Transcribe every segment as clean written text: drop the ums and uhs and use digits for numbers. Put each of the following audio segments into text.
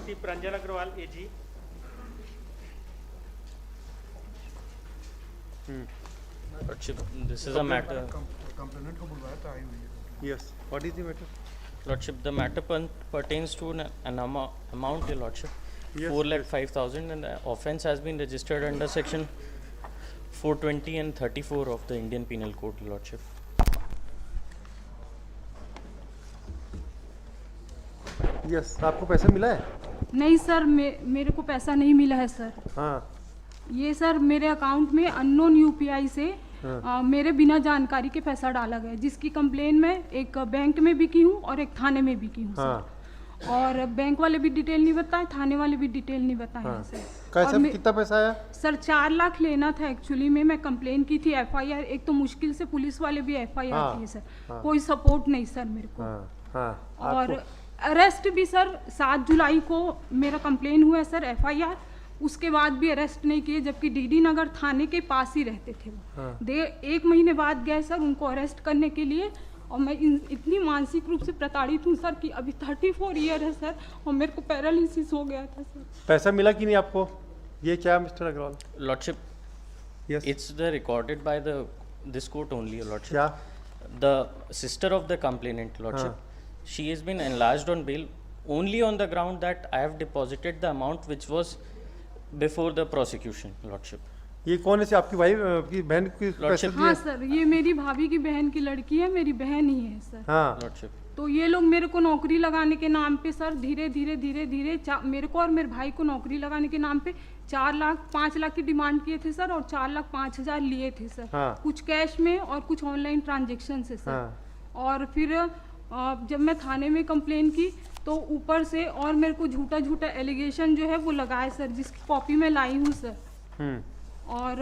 Shrimati Pranjal Agarwal AG. Lordship, this is a matter. Complainant को बुलवाया था, आई हुई है। Yes. What is the matter? Lordship, the matter pertains to an amount, Your Lordship, Yes, 4,05,000, and the offence has been registered under section 420 and 34 of the Indian Penal Code, Your Lordship. Yes. आपको पैसा मिला है? नहीं sir, मेरे को पैसा नहीं मिला है सर। हाँ। ये सर मेरे अकाउंट में अननोन यूपीआई से मेरे बिना जानकारी के पैसा डाला गया, जिसकी कंप्लेन मैं एक बैंक में भी की हूँ और एक थाने में भी की हूँ सर। और बैंक वाले भी डिटेल नहीं बताए, थाने वाले भी डिटेल नहीं बताए हैं सर। कैसे कितना पैसा आया? सर 4 लाख लेना था एक्चुअली में। मैं कंप्लेन की थी, एफआईआर, एक तो मुश्किल से पुलिस वाले भी एफआईआर किए सर। कोई सपोर्ट नहीं सर मेरे को। और अरेस्ट भी सर 7 जुलाई को मेरा कंप्लेन हुआ है सर, एफआईआर, उसके बाद भी अरेस्ट नहीं किए, जबकि डीडी नगर थाने के पास ही रहते थे वो। 1 महीने बाद गए सर उनको अरेस्ट करने के लिए। और मैं इतनी मानसिक रूप से प्रताड़ित हूँ सर कि अभी 34 ईयर है सर, और मेरे को पैरालिसिस हो गया था सर। पैसा मिला कि नहीं आपको? ये क्या mister Agarwal? Lordship, Yes. it's the recorded by this court only, Your Lordship. क्या? The sister of the complainant, Lordship, she has been enlarged on bail only on the ground that I have deposited the amount which was before the prosecution, Lordship. ये कौन है? आपकी wife की बहन की पैसे Lordship. दिए? हाँ सर, ये मेरी भाभी की बहन की लड़की है, मेरी बहन ही है सर। हाँ। Lordship. तो ये लोग मेरे को नौकरी लगाने के नाम पे सर धीरे धीरे मेरे को और मेरे भाई को नौकरी लगाने के नाम पे 5 लाख की डिमांड किए थे सर, और 4,05,000 लिए थे सर। हाँ। कुछ कैश में और कुछ ऑनलाइन ट्रांजेक्शन से सर। हाँ। और फिर जब मैं थाने में कंप्लेन की तो ऊपर से और मेरे को झूठा एलिगेशन जो है वो लगाए सर, जिसकी कॉपी मैं लाई हूँ सर। और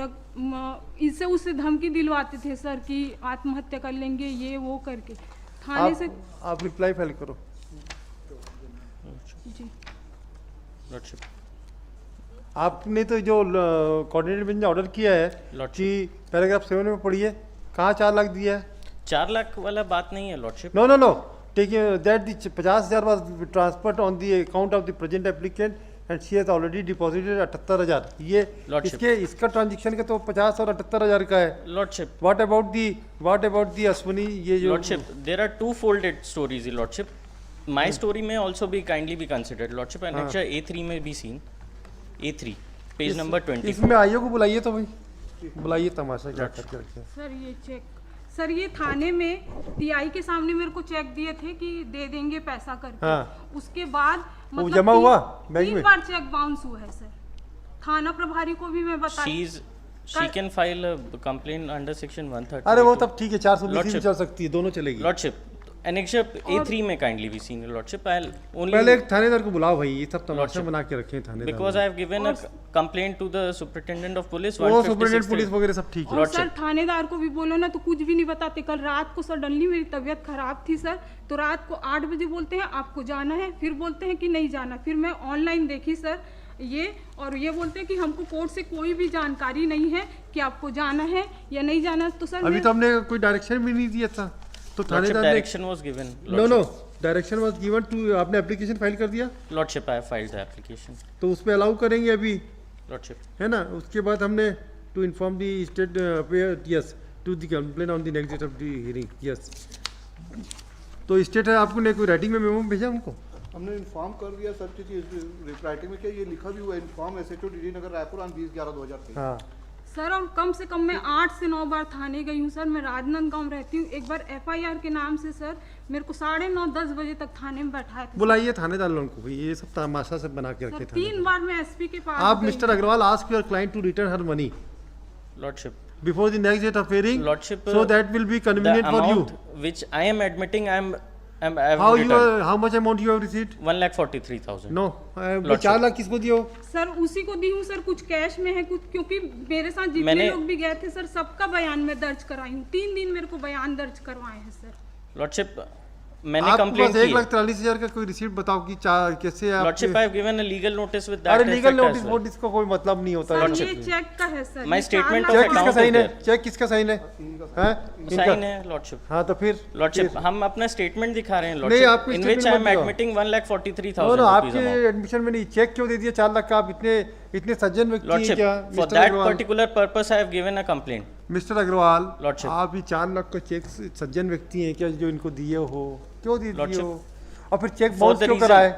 इससे उससे धमकी दिलवाते थे सर कि आत्महत्या कर लेंगे, ये वो करके थाने से। आप रिप्लाई फाइल करो। जी Lordship. आपने तो जो कोऑर्डिनेटर बेंच ने ऑर्डर किया है Lordship. कि पैराग्राफ 7 में पढ़िए, कहाँ 4 लाख दिया है? 4 लाख वाला बात नहीं है, Lordship. Know taking that the 50,000 was transferred on the account of the present applicant and she has already deposited 78,000। ये Lordship. इसका ट्रांजेक्शन का तो 50 और 78,000 का है। Lordship. What about the Ashwani, ये जो Lordship, there are two-folded stories, Your Lordship. My story may also be kindly be considered, Lordship. Annexure A3 may be seen. A3, page number 20. इसमें आईओ को बुलाइए, तो भाई बुलाइए, तमाशा क्या करके रखे। सर ये चेक, सर ये थाने में टीआई के सामने मेरे को चेक दिए थे कि दे देंगे पैसा करके। हाँ। उसके बाद वो जमा हुआ बैंक 3 में? बार चेक बाउंस हुआ है सर। थाना प्रभारी को भी मैं बताई। She can file a complaint under section 130. अरे वो तब ठीक है, 420 भी Lordship. चल सकती है, दोनों चलेगी। Lordship, annexure A3 may kindly be seen, Your Lordship. I'll only पहले एक थानेदार को बुलाओ भाई, ये सब तमाशा Lordship. बना के रखे हैं थानेदार। because I have given a complaint to the superintendent of police. वो सुपरिटेंडेंट पुलिस वगैरह सब ठीक है। और सर Lordship. थानेदार को भी बोलो ना तो कुछ भी नहीं बताते। कल रात को सडनली मेरी तबीयत खराब थी सर, तो रात को 8 बजे बोलते हैं आपको जाना है, फिर बोलते हैं कि नहीं जाना। फिर मैं ऑनलाइन देखी सर ये, और ये बोलते हैं कि हमको कोर्ट से कोई भी जानकारी नहीं है कि आपको जाना है या नहीं जाना। तो सर अभी तो हमने कोई डायरेक्शन भी नहीं दिया था, तो Lordship, थानेदार ने direction was given. No direction was given to, आपने एप्लीकेशन फाइल कर दिया, Lordship, I have filed the application. तो उस पे अलाउ करेंगे अभी, Lordship. है ना? उसके बाद हमने to inform the state yes to the complain on the next date of the hearing. Yes, तो स्टेट है, आपको ने कोई राइटिंग में मेमो भेजा हमको? हमने इन्फॉर्म कर दिया सर कि राइटिंग में क्या ये लिखा भी हुआ है, inform SHO DD Nagar Raipur on 20/11/2023। हाँ। सर और कम से कम मैं 8 से 9 बार थाने गई हूँ सर। मैं राजनांदगांव रहती हूँ। एक बार एफआईआर के नाम से सर मेरे को 9:30-10 बजे तक थाने में बैठाया था। बुलाइए थानेदार लोगों को भाई, ये सब तमाशा सब बना के सर रखे 3 थाने। बार मैं एसपी के पास आप गई मिस्टर हूँ। Agarwal ask your client to return her money Lordship. before the next date of hearing, Lordship, so that will be convenient the for you. amount which I am admitting, I have returned How much amount you have received? 1,43,000. No, Lordship. 4 lakh किसको दिए हो? Sir उसी को दी हूँ sir, कुछ cash में है कुछ, क्योंकि मेरे साथ जितने मैंने- लोग भी गए थे सर सबका बयान में दर्ज कराई हूँ। 3 दिन मेरे को बयान दर्ज करवाए हैं सर। Lordship, मैंने आपके कंप्लेंट पास की 1,43,000 का कोई रिसीट बताओ कि कैसे आप lordship I have given a legal notice with that अरे लीगल नोटिस वोट इसका कोई मतलब नहीं होता सर है। ये चेक का है सर My ये statement 4 of चेक लाख किसका account साइन is है? there. चेक किसका साइन है? हैं? इनका? साइन है लॉर्डशिप। हाँ तो फिर लॉर्डशिप हम अपना स्टेटमेंट दिखा रहे हैं नहीं, आपको lordship in which statement I am मत दिखाओ। एडमिटिंग नो 1,43,000 नो रुपीस आपके अमाउंट एडमिशन में नहीं चेक क्यों दे दिया 4 लाख का? आप इतने सज्जन व्यक्ति हैं लॉर्डशिप क्या? For mister that Agarwal, particular purpose I have given a complaint mister Agarwal Lordship. आप ये 4 लाख का चेक सज्जन व्यक्ति हैं क्या जो इनको दिए हो? क्यों दिए Lordship. हो? और फिर चेक फॉर बाउंस द क्यों कराए?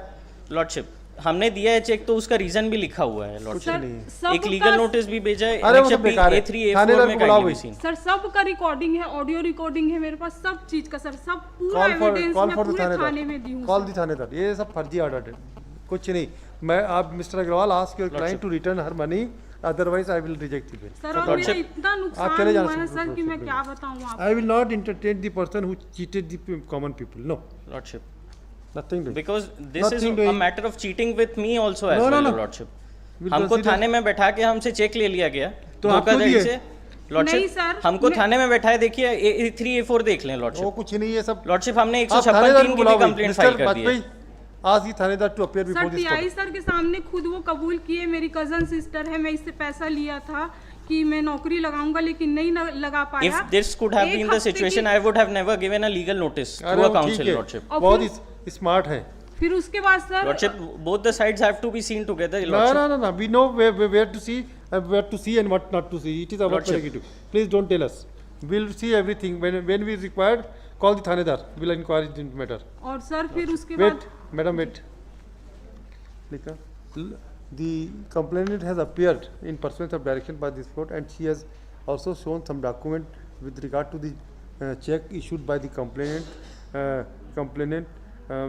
लॉर्डशिप हमने दिया है चेक तो उसका रीजन भी लिखा हुआ है लॉर्डशिप नहीं। सब एक लीगल का- नोटिस भी भेजा है अरे वो सब बेकार है। A3 थानेदार A4 को में बुलाओ kindly भाई। be seen। सर सब का रिकॉर्डिंग है, ऑडियो रिकॉर्डिंग है मेरे पास, सब चीज का सर, सब पूरा कॉल एविडेंस फॉर मैं द पूरे थाने थानेदार में दी हूँ कॉल सर। द थानेदार ये सब फर्जी ऑर्डर है कुछ नहीं। मैं आप mister Agarwal ask your client to return her money otherwise I will reject it. Sir और मेरा इतना नुकसान चले जाना हुआ है सर, सर कि मैं क्या बताऊँ आपको। I will not entertain the person who cheated the common people. No, lordship nothing doing. Because this is Nothing a doing. Matter of cheating with me also as No, no, well no. Lordship We'll हमको consider- थाने में बैठा के हमसे check ले लिया गया तो आप क्यों धोखाधड़ी दिए? से नहीं लॉर्डशिप सर, हमको मैं- थाने में बैठाए देखिए A3 A4 देख लें वो लॉर्डशिप कुछ नहीं है सब। लॉर्डशिप हमने आप थानेदार 156 को की भी बुलाओ भाई। कंप्लेंट मिस्टर फाइल कर दी है वाजपेयी, ask the थानेदार to appear before sir this TI court. Sir के सामने खुद वो कबूल किए, मेरी कजन सिस्टर है, मैं इससे पैसा लिया था कि मैं नौकरी लगाऊंगा लेकिन नहीं लगा पाया। If this could have एक been the हफ्ते situation, की- I would have never given a legal notice अरे to a वो council, ठीक है, lordship. और बहुत फिर- ही स्मार्ट है। फिर उसके बाद sir Lordship, both the sides have to be seen together, No, lordship. no, no, no. We know where to see and what not to see. It is our Lordship. prerogative. Please don't tell us. We'll see everything when we required. Call the थानेदार. We'll inquire the matter. और sir फिर उसके Wait, बाद madam, wait. Lika, the complainant has appeared in pursuance of direction by this court, and she has also shown some document with regard to the check issued by the complainant,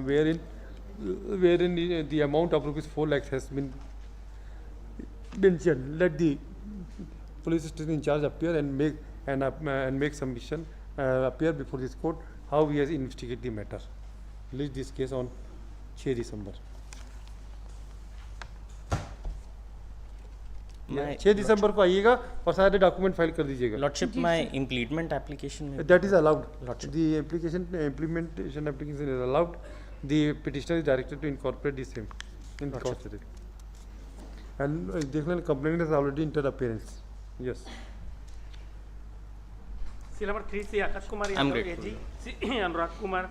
wherein the amount of rupees 4 lakhs has been mentioned. Let the police station in charge appear and make submission appear before this court how he has investigated the matter. Release this case on 6 December. My 6 दिसंबर को आइएगा और सारे document file कर दीजिएगा. lordship, my implement application में That is allowed. Lordship. The implementation application is allowed. The petitioner is directed to incorporate the same in the court. And definitely complainant has already entered appearance. Yes. Seal number 3 से Akash Kumar I'm Yadav grateful. AG Anurag Kumar